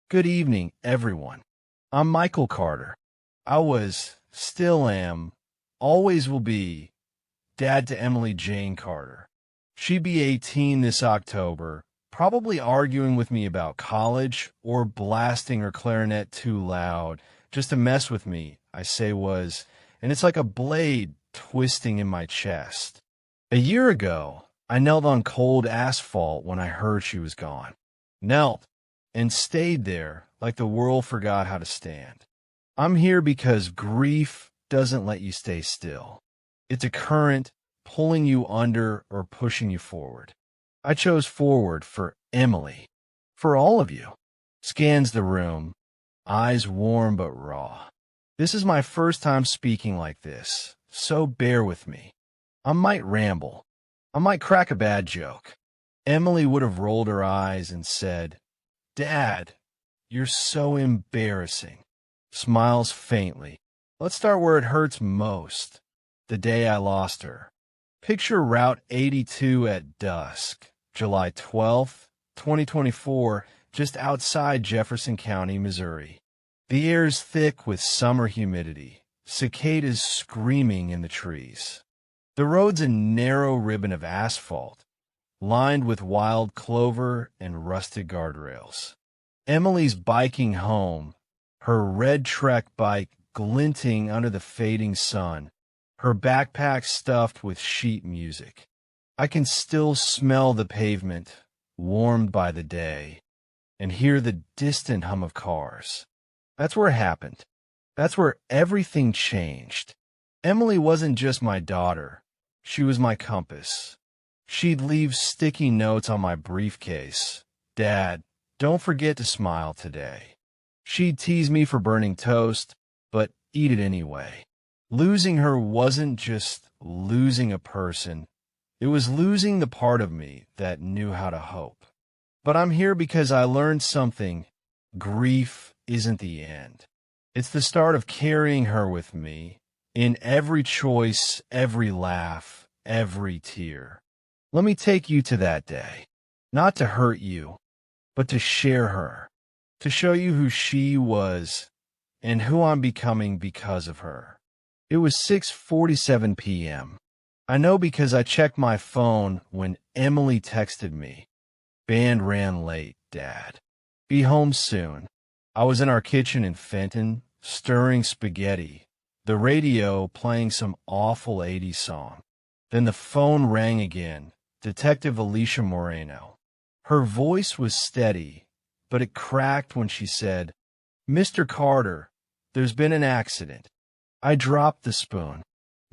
Good evening, everyone. I'm Michael Carter. I was, still am, always will be, dad to Emily Jane Carter. She'd be 18 this October, probably arguing with me about college or blasting her clarinet too loud just to mess with me, I say was, and it's like a blade twisting in my chest. A year ago, I knelt on cold asphalt when I heard she was gone. Knelt and stayed there like the world forgot how to stand. I'm here because grief doesn't let you stay still. It's a current pulling you under or pushing you forward. I chose forward for Emily, for all of you. Scans the room, eyes warm but raw. This is my first time speaking like this, so bear with me. I might ramble. I might crack a bad joke. Emily would have rolled her eyes and said, "Dad, you're so embarrassing." Smiles faintly. Let's start where it hurts most. The day I lost her. Picture Route 82 at dusk, July 12th, 2024, just outside Jefferson County, Missouri. The air's thick with summer humidity, cicadas screaming in the trees. The road's a narrow ribbon of asphalt, lined with wild clover and rusted guardrails. Emily's biking home, her red Trek bike glinting under the fading sun, her backpack stuffed with sheet music. I can still smell the pavement, warmed by the day, and hear the distant hum of cars. That's where it happened. That's where everything changed. Emily wasn't just my daughter. She was my compass. She'd leave sticky notes on my briefcase. "Dad, don't forget to smile today." She'd tease me for burning toast, but eat it anyway. Losing her wasn't just losing a person. It was losing the part of me that knew how to hope. But I'm here because I learned something. Grief isn't the end. It's the start of carrying her with me in every choice, every laugh, every tear. Let me take you to that day, not to hurt you, but to share her, to show you who she was and who I'm becoming because of her. It was 6:47 p.m. I know because I checked my phone when Emily texted me. "Band ran late, Dad. Be home soon." I was in our kitchen in Fenton, stirring spaghetti, the radio playing some awful 80s song. Then the phone rang again. Detective Alicia Moreno. Her voice was steady, but it cracked when she said, "Mr. Carter, there's been an accident." I dropped the spoon.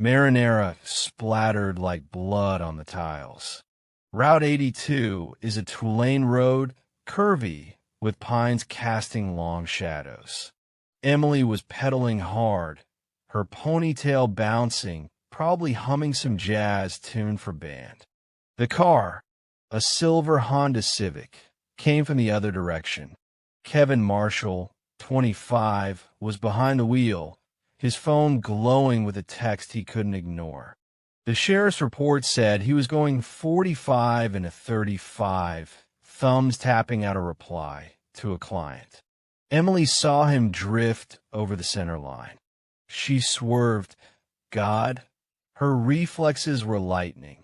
Marinara splattered like blood on the tiles. Route 82 is a two-lane road, curvy, with pines casting long shadows. Emily was pedaling hard, her ponytail bouncing, probably humming some jazz tune for band. The car, a silver Honda Civic, came from the other direction. Kevin Marshall, 25, was behind the wheel, his phone glowing with a text he couldn't ignore. The sheriff's report said he was going 45 and a 35, thumbs tapping out a reply to a client. Emily saw him drift over the center line. She swerved. God, her reflexes were lightning.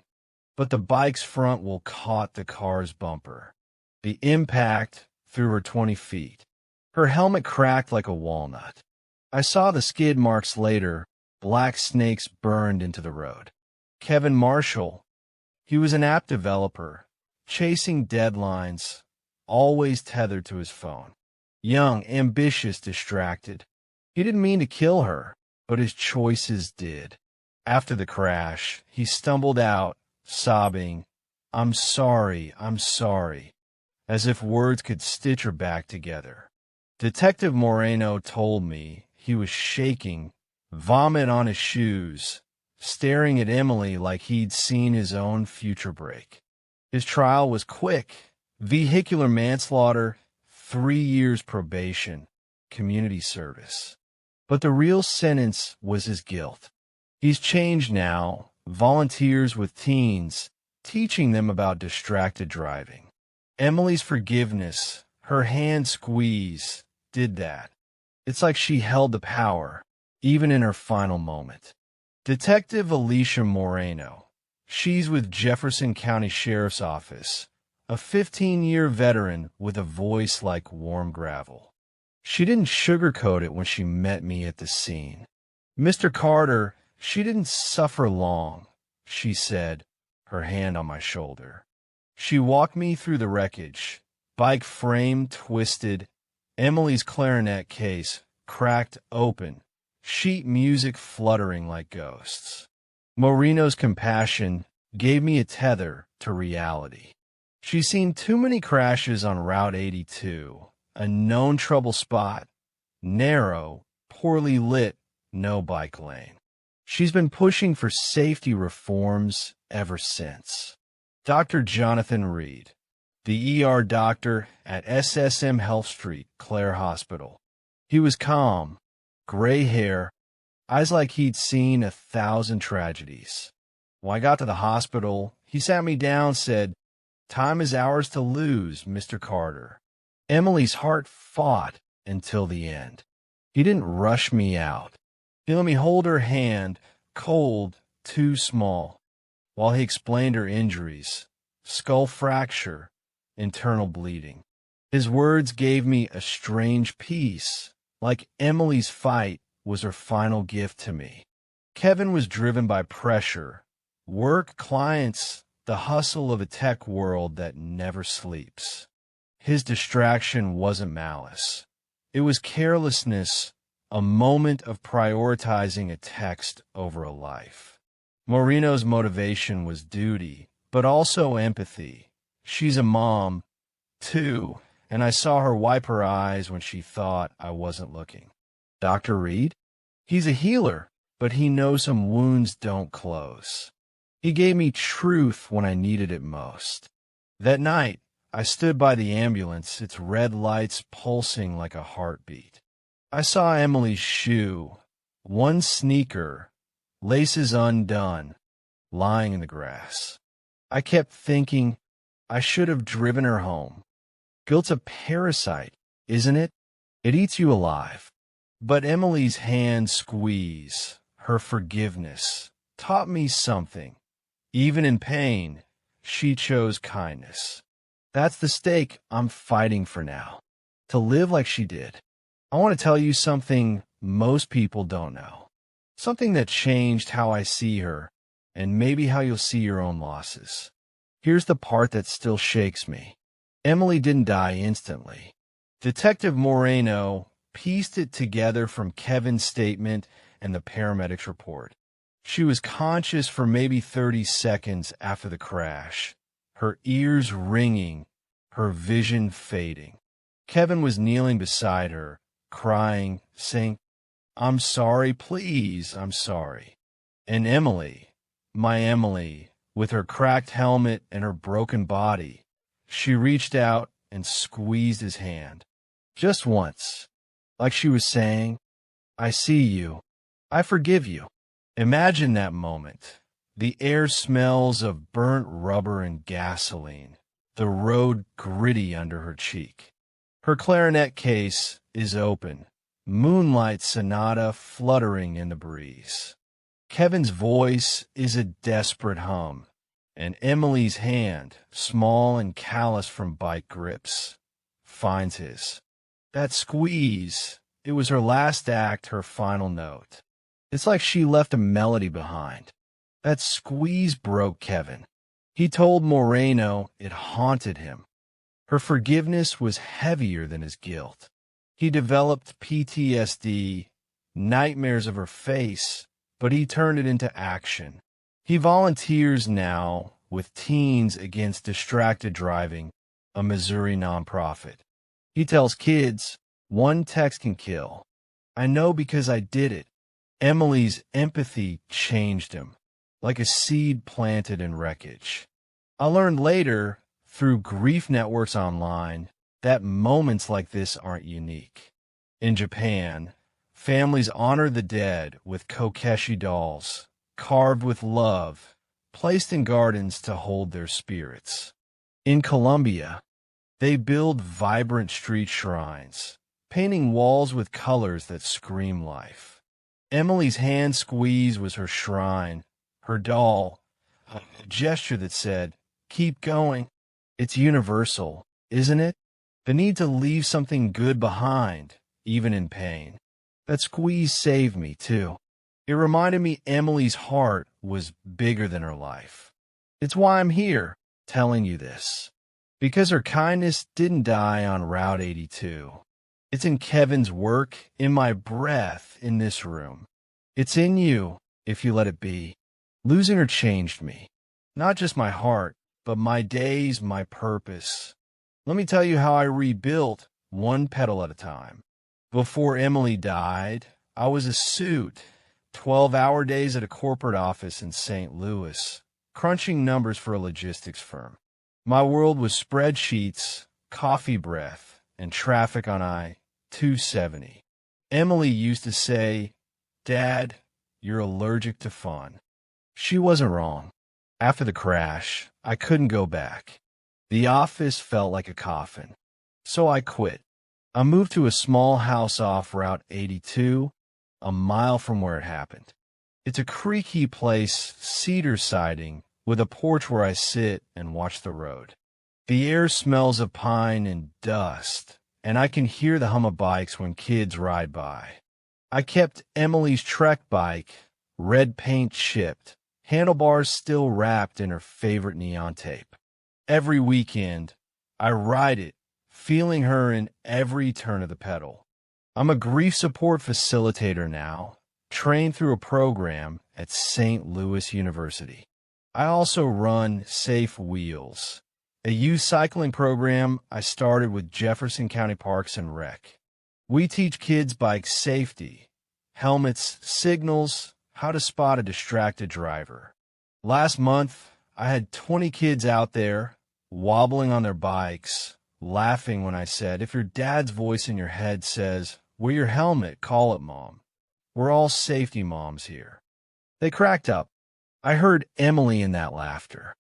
But the bike's front wheel caught the car's bumper. The impact threw her 20 feet. Her helmet cracked like a walnut. I saw the skid marks later. Black snakes burned into the road. Kevin Marshall, he was an app developer, chasing deadlines, always tethered to his phone. Young, ambitious, distracted. He didn't mean to kill her, but his choices did. After the crash, he stumbled out, sobbing, I'm sorry," as if words could stitch her back together. Detective Moreno told me he was shaking, vomit on his shoes, staring at Emily like he'd seen his own future break. His trial was quick. Vehicular manslaughter, 3 years probation, community service. But the real sentence was his guilt. He's changed now, volunteers with teens, teaching them about distracted driving. Emily's forgiveness, Her hand squeeze did that. It's like she held the power, even in her final moment. Detective Alicia Moreno. She's with Jefferson County Sheriff's Office, a 15-year veteran with a voice like warm gravel. She didn't sugarcoat it when she met me at the scene. "Mr. Carter, she didn't suffer long," she said, her hand on my shoulder. She walked me through the wreckage, bike frame twisted, Emily's clarinet case cracked open, sheet music fluttering like ghosts. Moreno's compassion gave me a tether to reality. She's seen too many crashes on Route 82, a known trouble spot, narrow, poorly lit, no bike lane. She's been pushing for safety reforms ever since. Dr. Jonathan Reed, the ER doctor at SSM Health Street, Clare Hospital. He was calm, gray hair, eyes like he'd seen 1,000 tragedies. When I got to the hospital, he sat me down, said, "Time is ours to lose, Mr. Carter." Emily's heart fought until the end. He didn't rush me out. He let me hold her hand, cold, too small, while he explained her injuries, skull fracture, internal bleeding. His words gave me a strange peace, like Emily's fight was her final gift to me. Kevin was driven by pressure, work, clients, the hustle of a tech world that never sleeps. His distraction wasn't malice. It was carelessness, a moment of prioritizing a text over a life. Moreno's motivation was duty, but also empathy. She's a mom, too, and I saw her wipe her eyes when she thought I wasn't looking. "Dr. Reed? He's a healer, but he knows some wounds don't close. He gave me truth when I needed it most." That night, I stood by the ambulance, its red lights pulsing like a heartbeat. I saw Emily's shoe, one sneaker, laces undone, lying in the grass. I kept thinking, I should have driven her home. Guilt's a parasite, isn't it? It eats you alive. But Emily's hand squeeze, her forgiveness, taught me something. Even in pain, she chose kindness. That's the stake I'm fighting for now, to live like she did. I want to tell you something most people don't know, something that changed how I see her, and maybe how you'll see your own losses. Here's the part that still shakes me. Emily didn't die instantly. Detective Moreno pieced it together from Kevin's statement and the paramedics' report. She was conscious for maybe 30 seconds after the crash, her ears ringing, her vision fading. Kevin was kneeling beside her, crying, saying, "I'm sorry, please, I'm sorry." And Emily, my Emily, with her cracked helmet and her broken body, she reached out and squeezed his hand. Just once, like she was saying, "I see you. I forgive you." Imagine that moment. The air smells of burnt rubber and gasoline, the road gritty under her cheek. Her clarinet case is open, moonlight sonata fluttering in the breeze. Kevin's voice is a desperate hum, and Emily's hand, small and callous from bike grips, finds his. That squeeze, it was her last act, her final note. It's like she left a melody behind. That squeeze broke Kevin. He told Moreno it haunted him. Her forgiveness was heavier than his guilt. He developed PTSD, nightmares of her face, but he turned it into action. He volunteers now with Teens Against Distracted Driving, a Missouri nonprofit. He tells kids, one text can kill. I know because I did it. Emily's empathy changed him, like a seed planted in wreckage. I learned later, through grief networks online, that moments like this aren't unique. In Japan, families honor the dead with kokeshi dolls, carved with love, placed in gardens to hold their spirits. In Colombia, They build vibrant street shrines, painting walls with colors that scream life. Emily's hand squeeze was her shrine, her doll, a gesture that said, "Keep going." It's universal, isn't it? The need to leave something good behind, even in pain. That squeeze saved me, too. It reminded me Emily's heart was bigger than her life. It's why I'm here, telling you this. Because her kindness didn't die on Route 82. It's in Kevin's work, in my breath, in this room. It's in you, if you let it be. Losing her changed me. Not just my heart, but my days, my purpose. Let me tell you how I rebuilt, one petal at a time. Before Emily died, I was a suit, 12-hour days at a corporate office in St. Louis, crunching numbers for a logistics firm. My world was spreadsheets, coffee breath, and traffic on I-270. Emily used to say, "Dad, you're allergic to fun." She wasn't wrong. After the crash, I couldn't go back. The office felt like a coffin. So I quit. I moved to a small house off Route 82, a mile from where it happened. It's a creaky place, cedar siding, with a porch where I sit and watch the road. The air smells of pine and dust, and I can hear the hum of bikes when kids ride by. I kept Emily's Trek bike, red paint chipped, handlebars still wrapped in her favorite neon tape. Every weekend, I ride it, feeling her in every turn of the pedal. I'm a grief support facilitator now, trained through a program at St. Louis University. I also run Safe Wheels, a youth cycling program I started with Jefferson County Parks and Rec. We teach kids bike safety, helmets, signals, how to spot a distracted driver. Last month, I had 20 kids out there, wobbling on their bikes, laughing when I said, "If your dad's voice in your head says, 'Wear your helmet, call it, Mom.' We're all safety moms here." They cracked up. I heard Emily in that laughter.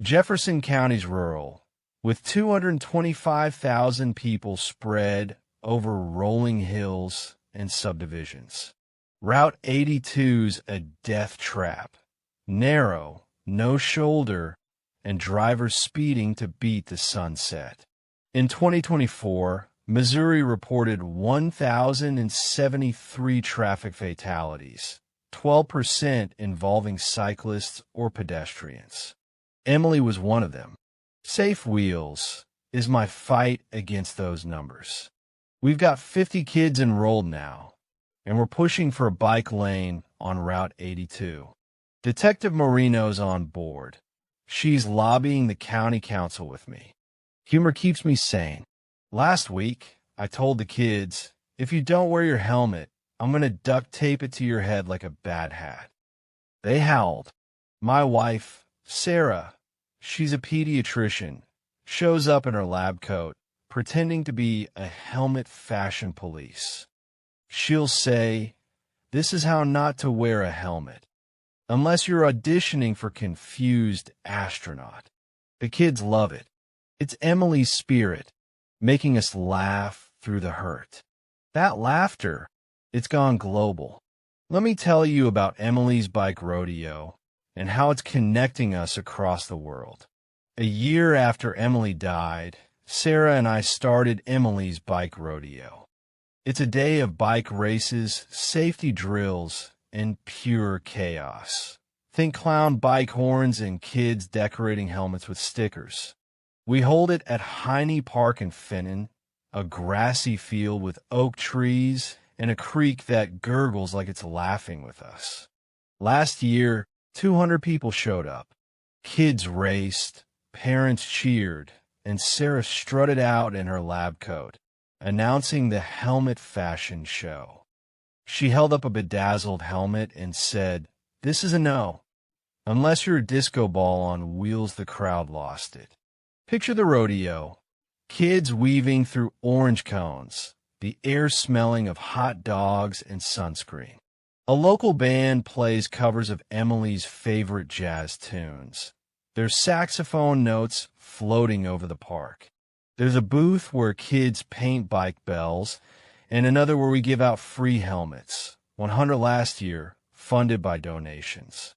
Jefferson County's rural, with 225,000 people spread over rolling hills and subdivisions. Route 82's a death trap. Narrow, no shoulder, and drivers speeding to beat the sunset. In 2024, Missouri reported 1,073 traffic fatalities, 12% involving cyclists or pedestrians. Emily was one of them. Safe Wheels is my fight against those numbers. We've got 50 kids enrolled now, and we're pushing for a bike lane on Route 82. Detective Marino's on board. She's lobbying the county council with me. Humor keeps me sane. Last week, I told the kids, "If you don't wear your helmet, I'm going to duct tape it to your head like a bad hat." They howled. My wife, Sarah, she's a pediatrician, shows up in her lab coat, pretending to be a helmet fashion police. She'll say, "This is how not to wear a helmet, unless you're auditioning for Confused Astronaut." The kids love it. It's Emily's spirit, making us laugh through the hurt. That laughter, it's gone global. Let me tell you about Emily's Bike Rodeo and how it's connecting us across the world. A year after Emily died, Sarah and I started Emily's Bike Rodeo. It's a day of bike races, safety drills, and pure chaos. Think clown bike horns and kids decorating helmets with stickers. We hold it at Heine Park in Finnan, a grassy field with oak trees and a creek that gurgles like it's laughing with us. Last year, 200 people showed up. Kids raced, parents cheered, and Sarah strutted out in her lab coat, announcing the helmet fashion show. She held up a bedazzled helmet and said, "This is a no. Unless you're a disco ball on wheels, the crowd lost it." Picture the rodeo. Kids weaving through orange cones, the air smelling of hot dogs and sunscreen. A local band plays covers of Emily's favorite jazz tunes, their saxophone notes floating over the park. There's a booth where kids paint bike bells, and another where we give out free helmets. 100 last year, funded by donations.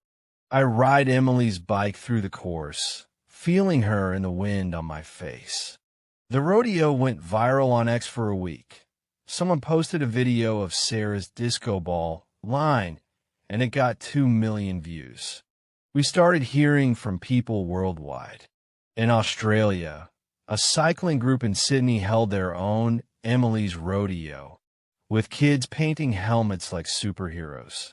I ride Emily's bike through the course, feeling her in the wind on my face. The rodeo went viral on X for a week. Someone posted a video of Sarah's disco ball line, and it got 2 million views. We started hearing from people worldwide. In Australia, a cycling group in Sydney held their own Emily's Rodeo, with kids painting helmets like superheroes.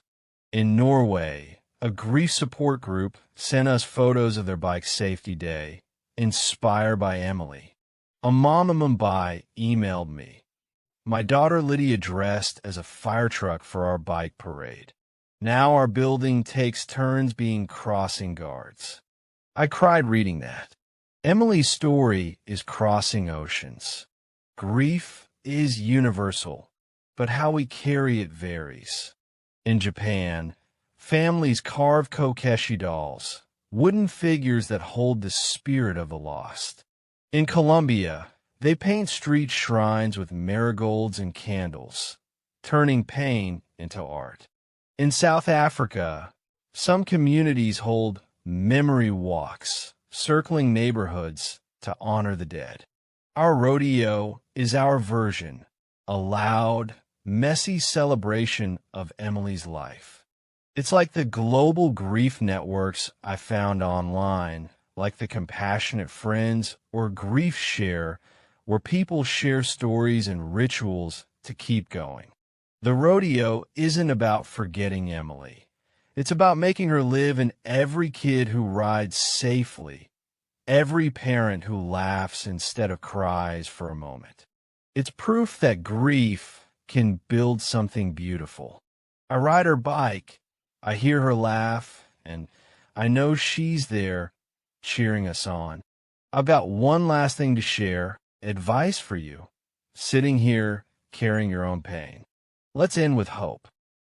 In Norway, a grief support group sent us photos of their bike safety day, inspired by Emily. A mom in Mumbai emailed me. My daughter Lydia dressed as a fire truck for our bike parade. Now our building takes turns being crossing guards. I cried reading that. Emily's story is crossing oceans. Grief is universal, but how we carry it varies. In Japan, families carve kokeshi dolls, wooden figures that hold the spirit of the lost. In Colombia, they paint street shrines with marigolds and candles, turning pain into art. In South Africa, some communities hold memory walks, circling neighborhoods to honor the dead. Our rodeo is our version, a loud, messy celebration of Emily's life. It's like the global grief networks I found online, like the Compassionate Friends or Grief Share, where people share stories and rituals to keep going. The rodeo isn't about forgetting Emily. It's about making her live in every kid who rides safely, every parent who laughs instead of cries for a moment. It's proof that grief can build something beautiful. I ride her bike, I hear her laugh, and I know she's there cheering us on. I've got one last thing to share, advice for you, sitting here carrying your own pain. Let's end with hope.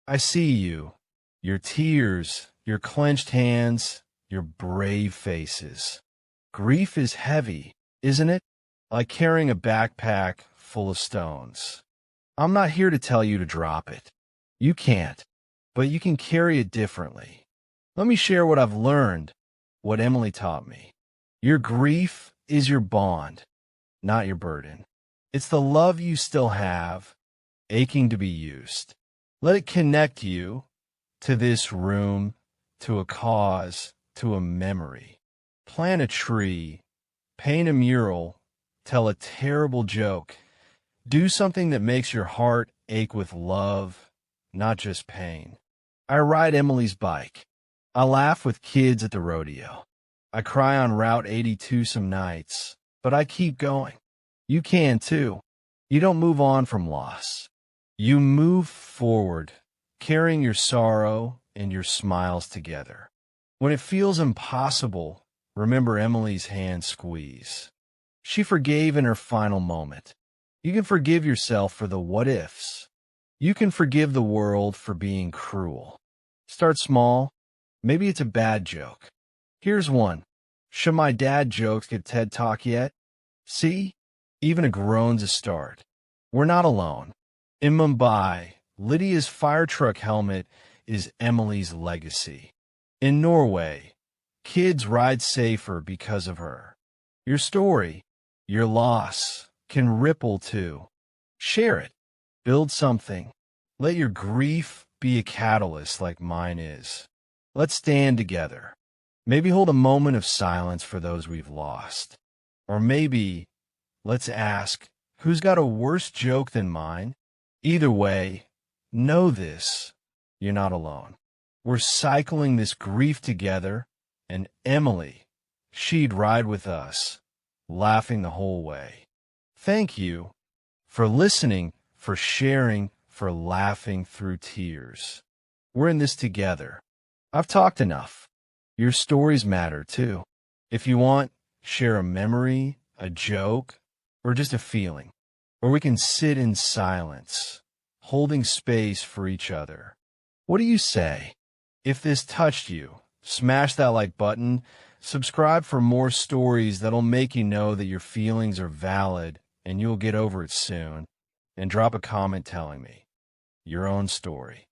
I see you, your tears, your clenched hands, your brave faces. Grief is heavy, isn't it? Like carrying a backpack full of stones. I'm not here to tell you to drop it. You can't, but you can carry it differently. Let me share what I've learned, what Emily taught me. Your grief is your bond, not your burden. It's the love you still have, aching to be used. Let it connect you to this room, to a cause, to a memory. Plant a tree, paint a mural, tell a terrible joke. Do something that makes your heart ache with love, not just pain. I ride Emily's bike. I laugh with kids at the rodeo. I cry on Route 82 some nights, but I keep going. You can too. You don't move on from loss. You move forward, carrying your sorrow and your smiles together. When it feels impossible, remember Emily's hand squeeze. She forgave in her final moment. You can forgive yourself for the what-ifs. You can forgive the world for being cruel. Start small. Maybe it's a bad joke. Here's one. Should my dad jokes get TED Talk yet? See? Even a groan's a start. We're not alone. In Mumbai, Lydia's fire truck helmet is Emily's legacy. In Norway, kids ride safer because of her. Your story, your loss, can ripple too. Share it. Build something. Let your grief be a catalyst like mine is. Let's stand together. Maybe hold a moment of silence for those we've lost. Or maybe let's ask, who's got a worse joke than mine? Either way, know this, you're not alone. We're cycling this grief together, and Emily, she'd ride with us, laughing the whole way. Thank you for listening, for sharing, for laughing through tears. We're in this together. I've talked enough. Your stories matter too. If you want, share a memory, a joke, or just a feeling. Or we can sit in silence, holding space for each other. What do you say? If this touched you, smash that like button, Subscribe for more stories that'll make you know that your feelings are valid and you'll get over it soon. And drop a comment telling me your own story.